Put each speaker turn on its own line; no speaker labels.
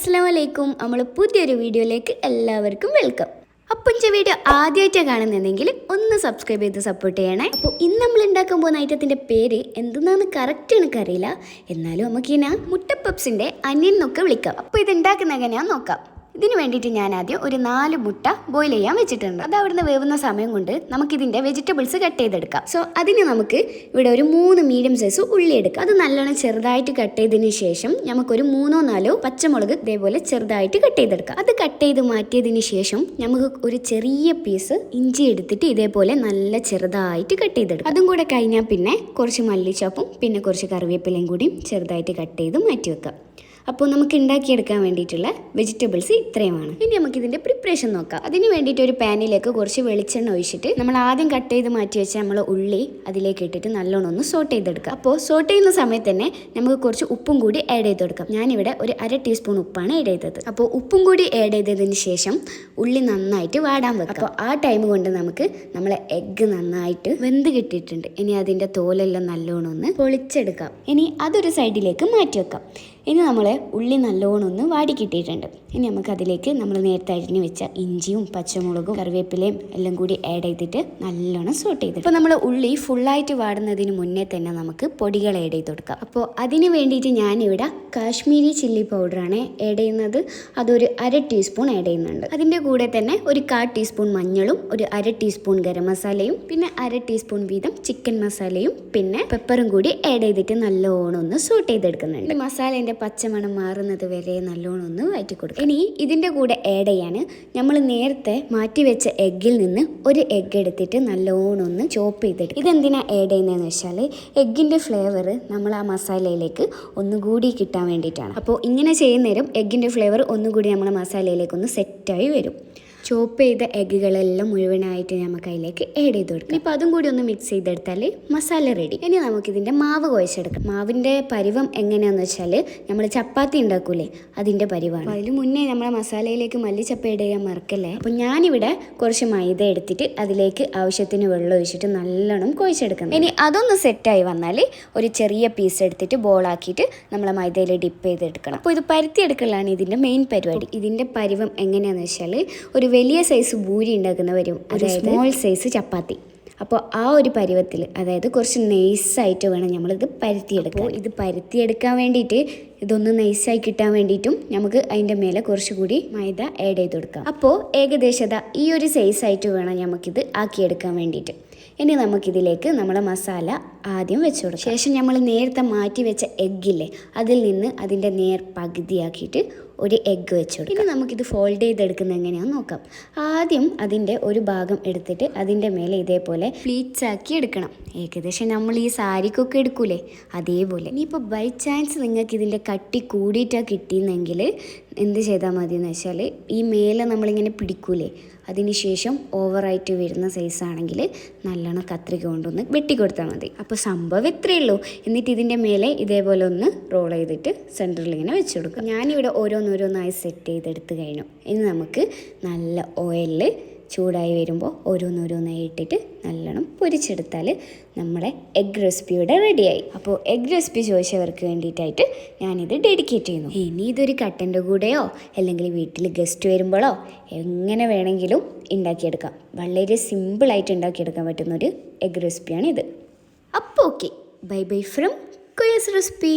അസ്സലാമലൈക്കും. നമ്മൾ പുതിയൊരു വീഡിയോയിലേക്ക് എല്ലാവർക്കും വെൽക്കം. അപ്പോൾ ഈ വീഡിയോ ആദ്യമായിട്ടാണ് കാണുന്നതെങ്കിൽ ഒന്ന് സബ്സ്ക്രൈബ് ചെയ്ത് സപ്പോർട്ട് ചെയ്യണേ. അപ്പോൾ ഇന്ന് നമ്മൾ ഉണ്ടാക്കാൻ പോകുന്ന ഐറ്റത്തിൻ്റെ പേര് എന്തെന്നാന്ന് കറക്റ്റ് എനിക്കറിയില്ല, എന്നാലും നമുക്കിതിനെ മുട്ട പപ്സിൻ്റെ അനിയൻ എന്നൊക്കെ വിളിക്കാം. അപ്പോൾ ഇത് ഉണ്ടാക്കുന്ന എങ്ങനെയാണെന്ന് നോക്കാം. ഇതിന് വേണ്ടിയിട്ട് ഞാൻ ആദ്യം ഒരു 4 മുട്ട ബോയിൽ ചെയ്യാൻ വെച്ചിട്ടുണ്ട്. അത് അവിടുന്ന് വേവുന്ന സമയം കൊണ്ട് നമുക്കിതിൻ്റെ വെജിറ്റബിൾസ് കട്ട് ചെയ്തെടുക്കാം. സോ അതിന് നമുക്ക് ഇവിടെ ഒരു 3 മീഡിയം സൈസ് ഉള്ളി എടുക്കാം. അത് നല്ലോണം ചെറുതായിട്ട് കട്ട് ചെയ്തതിന് ശേഷം നമുക്കൊരു 3-4 പച്ചമുളക് ഇതേപോലെ ചെറുതായിട്ട് കട്ട് ചെയ്തെടുക്കാം. അത് കട്ട് ചെയ്ത് മാറ്റിയതിന് ശേഷം നമുക്ക് ഒരു ചെറിയ പീസ് ഇഞ്ചി എടുത്തിട്ട് ഇതേപോലെ നല്ല ചെറുതായിട്ട് കട്ട് ചെയ്തെടുക്കാം. അതും കൂടെ കഴിഞ്ഞാൽ പിന്നെ കുറച്ച് മല്ലിച്ചപ്പും പിന്നെ കുറച്ച് കറിവേപ്പിലയും കൂടിയും ചെറുതായിട്ട് കട്ട് ചെയ്ത് മാറ്റി വെക്കാം. അപ്പോൾ നമുക്ക് ഉണ്ടാക്കിയെടുക്കാൻ വേണ്ടിയിട്ടുള്ള വെജിറ്റബിൾസ് ഇത്രയുമാണ്. ഇനി നമുക്ക് ഇതിൻ്റെ പ്രിപ്പറേഷൻ നോക്കാം. അതിന് വേണ്ടിയിട്ട് ഒരു പാനിലേക്ക് കുറച്ച് വെളിച്ചെണ്ണ ഒഴിച്ചിട്ട് നമ്മൾ ആദ്യം കട്ട് ചെയ്ത് മാറ്റി വെച്ച നമ്മൾ ഉള്ളി അതിലേക്ക് ഇട്ടിട്ട് നല്ലോണം ഒന്ന് സോട്ട് ചെയ്തെടുക്കാം. അപ്പോൾ സോട്ട് ചെയ്യുന്ന സമയത്ത് തന്നെ നമുക്ക് കുറച്ച് ഉപ്പും കൂടി ആഡ് ചെയ്ത് കൊടുക്കാം. ഞാനിവിടെ ഒരു 1/2 ടീസ്പൂൺ ഉപ്പാണ് ആഡ് ചെയ്തത്. അപ്പോൾ ഉപ്പും കൂടി ആഡ് ചെയ്തതിന് ശേഷം ഉള്ളി നന്നായിട്ട് വാടാൻ വെക്കാം. അപ്പോൾ ആ ടൈം കൊണ്ട് നമുക്ക് നമ്മളെ എഗ്ഗ് നന്നായിട്ട് വെന്ത് കിട്ടിയിട്ടുണ്ട്. ഇനി അതിൻ്റെ തോലെല്ലാം നല്ലോണം ഒന്ന് പൊളിച്ചെടുക്കാം. ഇനി അതൊരു സൈഡിലേക്ക് മാറ്റി വെക്കാം. ഇനി നമ്മൾ ഉള്ളി നല്ലോണം ഒന്ന് വാടി കിട്ടിയിട്ടുണ്ട്. ഇനി നമുക്ക് അതിലേക്ക് നമ്മൾ നേരത്തെ അരിഞ്ഞ് വെച്ച ഇഞ്ചിയും പച്ചമുളകും കറിവേപ്പിലയും എല്ലാം കൂടി ആഡ് ചെയ്തിട്ട് നല്ലോണം സോട്ട് ചെയ്തിട്ട് അപ്പോൾ നമ്മൾ ഉള്ളി ഫുള്ളായിട്ട് വാടുന്നതിന് മുന്നേ തന്നെ നമുക്ക് പൊടികൾ ആഡ് ചെയ്ത് കൊടുക്കാം. അപ്പോൾ അതിന് വേണ്ടിയിട്ട് ഞാനിവിടെ കാശ്മീരി ചില്ലി പൗഡറാണ് ആഡ് ചെയ്യുന്നത്. അതൊരു 1/2 ടീസ്പൂൺ ആഡ് ചെയ്യുന്നുണ്ട്. അതിൻ്റെ കൂടെ തന്നെ ഒരു 1/4 ടീസ്പൂൺ മഞ്ഞളും ഒരു 1/2 ടീസ്പൂൺ ഗരം മസാലയും പിന്നെ 1/2 ടീസ്പൂൺ വീതം ചിക്കൻ മസാലയും പിന്നെ പെപ്പറും കൂടി ആഡ് ചെയ്തിട്ട് നല്ലോണം ഒന്ന് സോട്ട് ചെയ്തെടുക്കുന്നുണ്ട്. മസാലേൻ്റെ പച്ചമണം മാറുന്നത് വരെ നല്ലോണം ഒന്ന് വഴറ്റി കൊടുക്കും. ഇനി ഇതിൻ്റെ കൂടെ ആഡ് ചെയ്യാൻ നമ്മൾ നേരത്തെ മാറ്റി വെച്ച എഗ്ഗിൽ നിന്ന് ഒരു എഗ്ഗ് എടുത്തിട്ട് നല്ലോണം ഒന്ന് ചോപ്പ് ചെയ്തെടുക്കും. ഇതെന്തിനാണ് ആഡ് ചെയ്യുന്നതെന്ന് വെച്ചാൽ എഗ്ഗിൻ്റെ ഫ്ലേവർ നമ്മൾ ആ മസാലയിലേക്ക് ഒന്നുകൂടി കിട്ടാൻ വേണ്ടിയിട്ടാണ്. അപ്പോൾ ഇങ്ങനെ ചെയ്യുന്നേരം എഗ്ഗിൻ്റെ ഫ്ലേവർ ഒന്നുകൂടി നമ്മുടെ മസാലയിലേക്ക് ഒന്ന് സെറ്റായി വരും. ചോപ്പ് ചെയ്ത എഗ്ഗുകളെല്ലാം മുഴുവനായിട്ട് നമുക്ക് അതിലേക്ക് ആഡ് ചെയ്ത് കൊടുക്കാം. ഇപ്പോൾ അതും കൂടി ഒന്ന് മിക്സ് ചെയ്തെടുത്താൽ മസാല റെഡി. ഇനി നമുക്കിതിൻ്റെ മാവ് കുഴച്ചെടുക്കാം. മാവിൻ്റെ പരിവം എങ്ങനെയാണെന്ന് വെച്ചാൽ നമ്മൾ ചപ്പാത്തി ഉണ്ടാക്കൂലേ അതിൻ്റെ പരിവാണ്. അതിന് മുന്നേ നമ്മളെ മസാലയിലേക്ക് മല്ലിച്ചപ്പ് ആഡ് ചെയ്യാൻ മറക്കല്ലേ. അപ്പോൾ ഞാനിവിടെ കുറച്ച് മൈദ എടുത്തിട്ട് അതിലേക്ക് ആവശ്യത്തിന് വെള്ളം ഒഴിച്ചിട്ട് നല്ലോണം കുഴച്ചെടുക്കണം. ഇനി അതൊന്ന് സെറ്റായി വന്നാൽ ഒരു ചെറിയ പീസ് എടുത്തിട്ട് ബോളാക്കിയിട്ട് നമ്മളെ മൈദയിൽ ഡിപ്പ് ചെയ്തെടുക്കണം. അപ്പോൾ ഇത് പരത്തിയെടുക്കലാണ് ഇതിൻ്റെ മെയിൻ പരിപാടി. ഇതിൻ്റെ പരിവം എങ്ങനെയാണെന്ന് വെച്ചാൽ ഒരു വലിയ സൈസ് ഭൂരി ഉണ്ടാക്കുന്ന വരും, അതായത് സ്മോൾ സൈസ് ചപ്പാത്തി. അപ്പോൾ ആ ഒരു പരുവത്തിൽ, അതായത് കുറച്ച് നൈസായിട്ട് വേണം നമ്മളിത് പരത്തിയെടുക്കാം. ഇത് പരത്തിയെടുക്കാൻ വേണ്ടിയിട്ട് ഇതൊന്ന് നൈസായി കിട്ടാൻ വേണ്ടിയിട്ടും നമുക്ക് അതിൻ്റെ മേലെ കുറച്ചുകൂടി മൈദ ആഡ് ചെയ്ത് കൊടുക്കാം. അപ്പോൾ ഏകദേശം ഈ ഒരു സൈസായിട്ട് വേണം നമുക്കിത് ആക്കിയെടുക്കാൻ വേണ്ടിയിട്ട്. ഇനി നമുക്കിതിലേക്ക് നമ്മളെ മസാല ആദ്യം വെച്ച് കൊടുക്കാം. ശേഷം നമ്മൾ നേരത്തെ മാറ്റി വെച്ച എഗ്ഗില്ലേ അതിൽ നിന്ന് അതിൻ്റെ നേർ പകുതിയാക്കിയിട്ട് ഒരു എഗ്ഗ് വെച്ച് കൊടുക്കും. ഇനി നമുക്കിത് ഫോൾഡ് ചെയ്തെടുക്കുന്നത് എങ്ങനെയാണെന്ന് നോക്കാം. ആദ്യം അതിൻ്റെ ഒരു ഭാഗം എടുത്തിട്ട് അതിൻ്റെ മേലെ ഇതേപോലെ പ്ലീറ്റ്സ് ആക്കി എടുക്കണം. ഏകദേശം നമ്മൾ ഈ സാരിക്കൊക്കെ എടുക്കൂലേ അതേപോലെ. ഇനിയിപ്പോൾ ബൈ ചാൻസ് നിങ്ങൾക്ക് ഇതിൻ്റെ കട്ടി കൂടിയിട്ടാണ് കിട്ടിയെന്നെങ്കിൽ എന്ത് ചെയ്താൽ മതി എന്ന് വെച്ചാൽ ഈ മേലെ നമ്മളിങ്ങനെ പിടിക്കൂലേ അതിനുശേഷം ഓവറായിട്ട് വരുന്ന സൈസാണെങ്കിൽ നല്ലോണം കത്രിക കൊണ്ടൊന്ന് വെട്ടിക്കൊടുത്താൽ മതി. അപ്പോൾ സംഭവം ഇത്രയേ ഉള്ളൂ. എന്നിട്ട് ഇതിൻ്റെ മേലെ ഇതേപോലെ ഒന്ന് റോൾ ചെയ്തിട്ട് സെൻറ്ററിൽ ഇങ്ങനെ വെച്ച് കൊടുക്കുക. ഞാനിവിടെ ഓരോന്നോരോന്നായി സെറ്റ് ചെയ്തെടുത്ത് കഴിഞ്ഞു. ഇനി നമുക്ക് നല്ല ഓയിലിൽ ചൂടായി വരുമ്പോൾ ഓരോന്നോരോന്നായി ഇട്ടിട്ട് നല്ലോണം പൊരിച്ചെടുത്താൽ നമ്മുടെ എഗ് റെസിപ്പിയുടെ റെഡിയായി. അപ്പോൾ എഗ് റെസിപ്പി ചോദിച്ചവർക്ക് വേണ്ടിയിട്ടായിട്ട് ഞാനിത് ഡെഡിക്കേറ്റ് ചെയ്യുന്നു. ഇനി ഇതൊരു കട്ടൻ്റെ കൂടെയോ അല്ലെങ്കിൽ വീട്ടിൽ ഗസ്റ്റ് വരുമ്പോഴോ എങ്ങനെ വേണമെങ്കിലും ഉണ്ടാക്കിയെടുക്കാം. വളരെ സിമ്പിളായിട്ട് ഉണ്ടാക്കിയെടുക്കാൻ പറ്റുന്നൊരു എഗ് റെസിപ്പിയാണ് ഇത്. അപ്പോൾ ഓക്കെ, ബൈ ബൈ ഫ്രം കൊയസ് റെസിപ്പി.